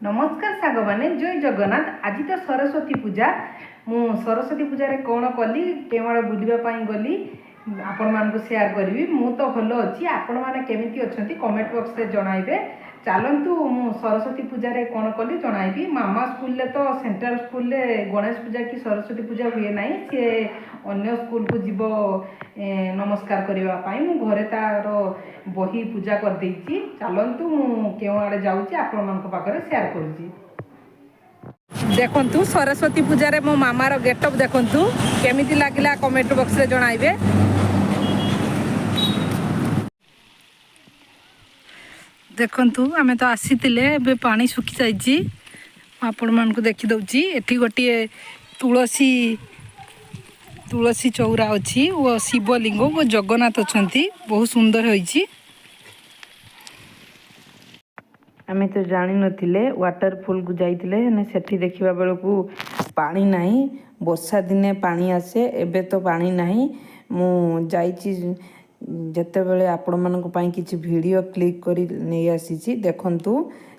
नमस्कार साग मैंने जय जगन्नाथ। आज तो सरस्वती पूजा मु सरस्वती पूजा कौन कली केवल बुलवाई गली आपण मानक सेयार करी। मु तो भल अच्छी आपण मैंने केमी अच्छा कमेंट बॉक्स में जनइबे। चलतु मु सरस्वती पूजा कौन कली जनइबी। मामा स्कूल तो सेंट्रल स्कूल गणेश पूजा कि सरस्वती पूजा हुए ना सी अन्य स्कूल को जीव नमस्कार करने मु घरे तार बही पूजा कर देइछि। चलतु मु केउ आड़े जाउछि आपण मानक पाखरे शेयर करूछि। देखंतु सरस्वती पूजा रे मो मामार गेटअप देखंतु केमिति लागिला कमेंट बॉक्स रे जणाइबे। देखंतु आमे तो आसीतिले बे पानी सुखी जाइछि। आपण मानक देखि दउछि एठी गोटिए तुलसी चौरा अच्छी वो शिवलिंग वो जगन्नाथ अछंती बहुत सुंदर होइछि। आमे तो जानि नथिले वाटरफॉल को जाइतिले ने सेठी देखिबा बेलकू पानी नाही। वर्षा दिने पानी आसे एबे तो पानी नाही। मु जाइछि जते बेले आपण मानक पई किछि वीडियो क्लिक करी नै आसीछि। देखंतु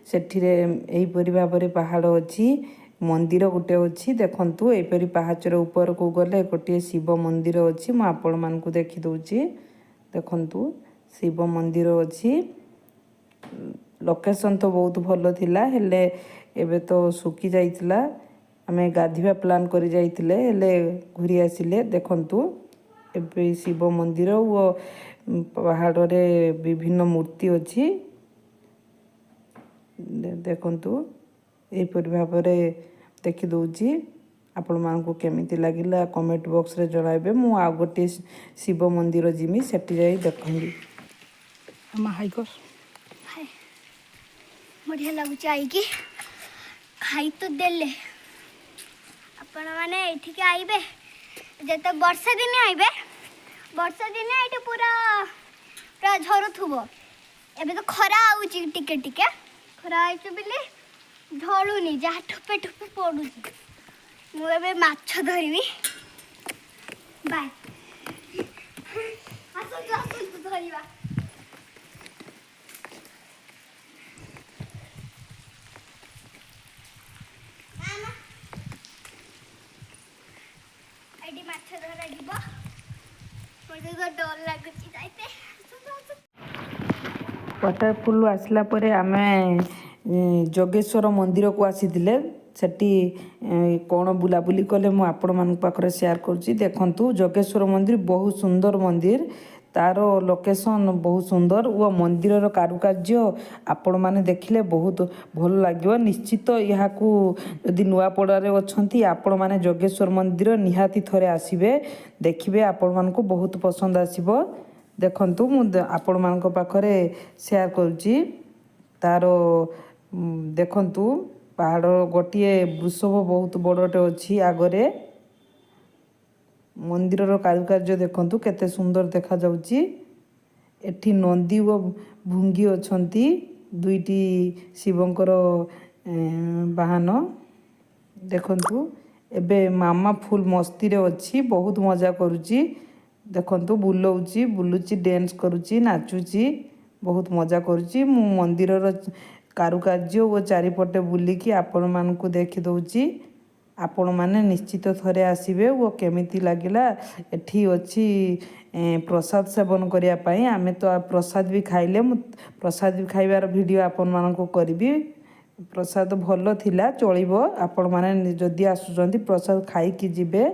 सेठी रे एई परि भाबरे पहाड़ अछि मंदिर गोटे अच्छी। देखंतु एपरी पहाचर ऊपर को गले गोटे शिव मंदिर अच्छी। मु आपण मानकु देखि दउछि। देखंतु शिव मंदिर अच्छी। लोकेशन तो बहुत भलो थिला हेले एबे तो सुखी जाइतिला। आमे गाधिबा प्लान करी जाइतिले हेले घुरी आसिले। देखंतु एबे शिव मंदिर वो पहाड़ रे विभिन्न मूर्ति अच्छी। देखंतु एपरी भाबरे देखि दउछि। आपण मानकु केमिति लागिला कमेंट बॉक्स रे जणाइबे। मु आ गोटे शिव मंदिर जिमी सेठी जाई देखंगी। हम हाई कर हाय बढ़िया लागु चाइ की खाई तो देले। आपण माने एठी के आइबे जते वर्षा दिन आइबे। वर्षा दिन एठी पूरा पूरा झरुथुबो। एबे तो खरा आउची टिके टिके खरा आइछ बिले ढलुनी जहाँ ठुपे ठुपे पड़ू। मुझे माछ धरबी बाय आसतु धरवा। एडी माछ धरा जीव मुझे तो डर लागुची जाइते। वाटरफॉल आसला परे आमे जोगेश्वर मंदिर को आसीतिले। सेठी कौन बुलाबुली कले मु आपण मान पाखरे शेयर करूची। देखंतु जोगेश्वर मंदिर बहुत सुंदर मंदिर। तार लोकेशन बहुत सुंदर वो मंदिर कारुकार्य आपण माने देखिले बहुत भल लागियो। निश्चित यहाँ को यदि नुआपड़ारे अछंती आपण माने जोगेश्वर मंदिर निहाती थरे आसीबे देखिबे। आपण मान को बहुत पसंद आसीबो। देखंतु मु आपण मान पाखरे शेयर करूची। तार देखंतु पहाड़ गोटे वृषभ बहुत बड़टे अच्छी आगरे। मंदिर कारुकार्य देखंतु केते सुंदर देखा जाउची। एठी नंदी व भुंगी अछंती दुईटी शिवंकर वाहन। देखंतु एबे मामा फुल मस्ती रे अच्छी बहुत मजा करूची। देखंतु बुलौची बुलुची डांस करूची नाचुची बहुत मजा करूची। मु मंदिर कारुकार्य वो चारिपटे बुलिकी आपण मानकु देखि दउची। आपण माने निश्चित थरे आसीबे वो केमिति लागिला। एठी अछि प्रसाद सेवन करिया पई। आमे तो प्रसाद भी खाइले मु प्रसाद भी खाइबार वीडियो आपण मानकु करबी। प्रसाद भलो थिला चलिबो। आपण माने जदी आसुचंती प्रसाद खाई की जिबे।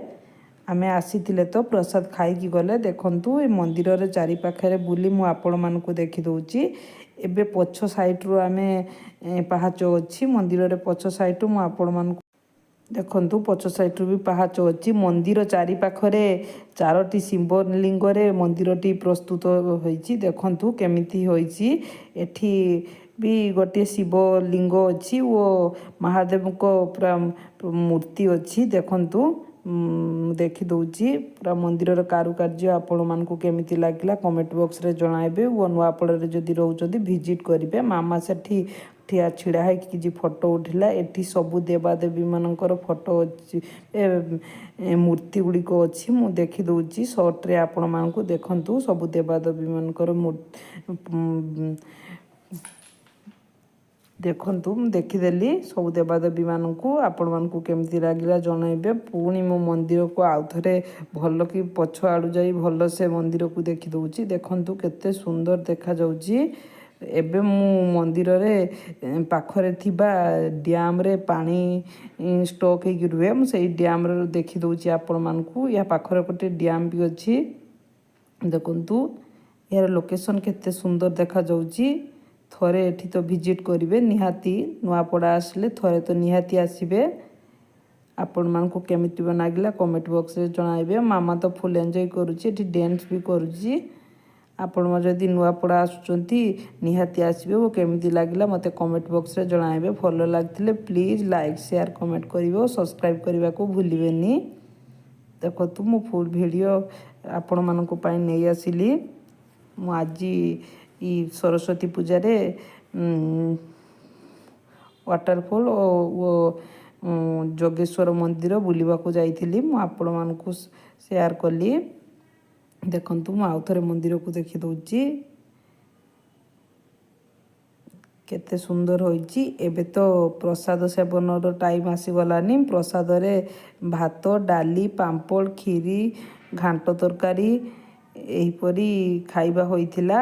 आमे आसीतिले तो प्रसाद खाई की गले। देखंतु ए मंदिर रे चारि पाखरे बुली मु आपण मानकु देखि दउची। एबे पछ साइड रो आमे पहाच अच्छी मंदिर रे पछ साइड मु आपण मानकु देखंतु पछ साइड रो भी पहाच अच्छी। मंदिर चारि पाखरे चारोटी शिवलिंग रे मंदिरटी प्रस्तुत होईची। देखंतु केमिति होईची। एठी भी गोटे शिवलिंग अच्छी वो महादेव को पूरा मूर्ति अच्छी। देखंतु देखि दउची पूरा मंदिर कारुकार्य आपण मानकु केमिति लागिला कमेंट बॉक्स रे जणाइबे। वो नुआपड़ा रे जदी रहउचंदी विजिट करिवे। मामा सेठी ठिया छिड़ा है कि फोटो उठिला। एठी सबु देवादेवी मानकर फोटो अच्छी मूर्ति गुड़ी को अच्छी। मु देखि दउची शॉर्ट रे आपण मानकु देखंतु सबु देवादेवी मानकर ଦେଖନ୍ତୁ ମୁଁ ଦେଖିଦେଲି ସବୁ ଦେବାଦେବୀମାନଙ୍କୁ। ଆପଣମାନଙ୍କୁ କେମିତି ଲାଗିଲା ଜଣାଇବେ। ପୁଣି ମୋ ମନ୍ଦିରକୁ ଆଉଥରେ ଭଲ କି ପଛ ଆଡ଼ୁ ଯାଇ ଭଲସେ ମନ୍ଦିରକୁ ଦେଖିଦେଉଛି। ଦେଖନ୍ତୁ କେତେ ସୁନ୍ଦର ଦେଖାଯାଉଛି। ଏବେ ମୁଁ ମନ୍ଦିରରେ ପାଖରେ ଥିବା ଡ୍ୟାମ୍ରେ ପାଣି ଷ୍ଟକ୍ ହେଇକି ରୁହେ। ମୁଁ ସେଇ ଡ୍ୟାମ୍ରେ ଦେଖିଦେଉଛି ଆପଣମାନଙ୍କୁ। ଏହା ପାଖରେ ଗୋଟେ ଡ୍ୟାମ୍ ବି ଅଛି। ଦେଖନ୍ତୁ ଏହାର ଲୋକେସନ୍ କେତେ ସୁନ୍ଦର ଦେଖାଯାଉଛି। ଥରେ ଏଠି ତ ଭିଜିଟ୍ କରିବେ ନିହାତି। ନୂଆପଡ଼ା ଆସିଲେ ଥରେ ତ ନିହାତି ଆସିବେ। ଆପଣମାନଙ୍କୁ କେମିତି ଲାଗିଲା କମେଣ୍ଟ ବକ୍ସରେ ଜଣାଇବେ। ମାମା ତ ଫୁଲ୍ ଏନ୍ଜୟ କରୁଛି, ଏଠି ଡ୍ୟାନ୍ସ ବି କରୁଛି। ଆପଣ ଯଦି ନୂଆପଡ଼ା ଆସୁଛନ୍ତି ନିହାତି ଆସିବେ ଓ କେମିତି ଲାଗିଲା ମୋତେ କମେଣ୍ଟ ବକ୍ସରେ ଜଣାଇବେ। ଭଲ ଲାଗିଥିଲେ ପ୍ଲିଜ୍ ଲାଇକ୍ ସେୟାର କମେଣ୍ଟ କରିବେ ଓ ସବସ୍କ୍ରାଇବ୍ କରିବାକୁ ଭୁଲିବେନି। ଦେଖନ୍ତୁ ମୁଁ ଫୁଲ୍ ଭିଡ଼ିଓ ଆପଣମାନଙ୍କ ପାଇଁ ନେଇ ଆସିଲି। ମୁଁ ଆଜି ସରସ୍ୱତୀ ପୂଜାରେ ୱାଟରଫଲ୍ ଓ ଯୋଗେଶ୍ୱର ମନ୍ଦିର ବୁଲିବାକୁ ଯାଇଥିଲି। ମୁଁ ଆପଣମାନଙ୍କୁ ସେୟାର କଲି। ଦେଖନ୍ତୁ ମୁଁ ଆଉଥରେ ମନ୍ଦିରକୁ ଦେଖିଦେଉଛି। କେତେ ସୁନ୍ଦର ହୋଇଛି। ଏବେ ତ ପ୍ରସାଦ ସେବନର ଟାଇମ୍ ଆସିଗଲାନି। ପ୍ରସାଦରେ ଭାତ, ଡାଲି, ପାମ୍ପଡ଼, କ୍ଷୀରି, ଘାଣ୍ଟ ତରକାରୀ ଏହିପରି ଖାଇବା ହୋଇଥିଲା।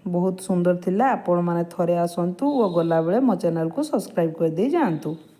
ବହୁତ ସୁନ୍ଦର ଥିଲା। ଆପଣମାନେ ଥରେ ଆସନ୍ତୁ ଓ ଗଲାବେଳେ ମୋ ଚ୍ୟାନେଲକୁ ସବସ୍କ୍ରାଇବ୍ କରିଦେଇ ଯାଆନ୍ତୁ।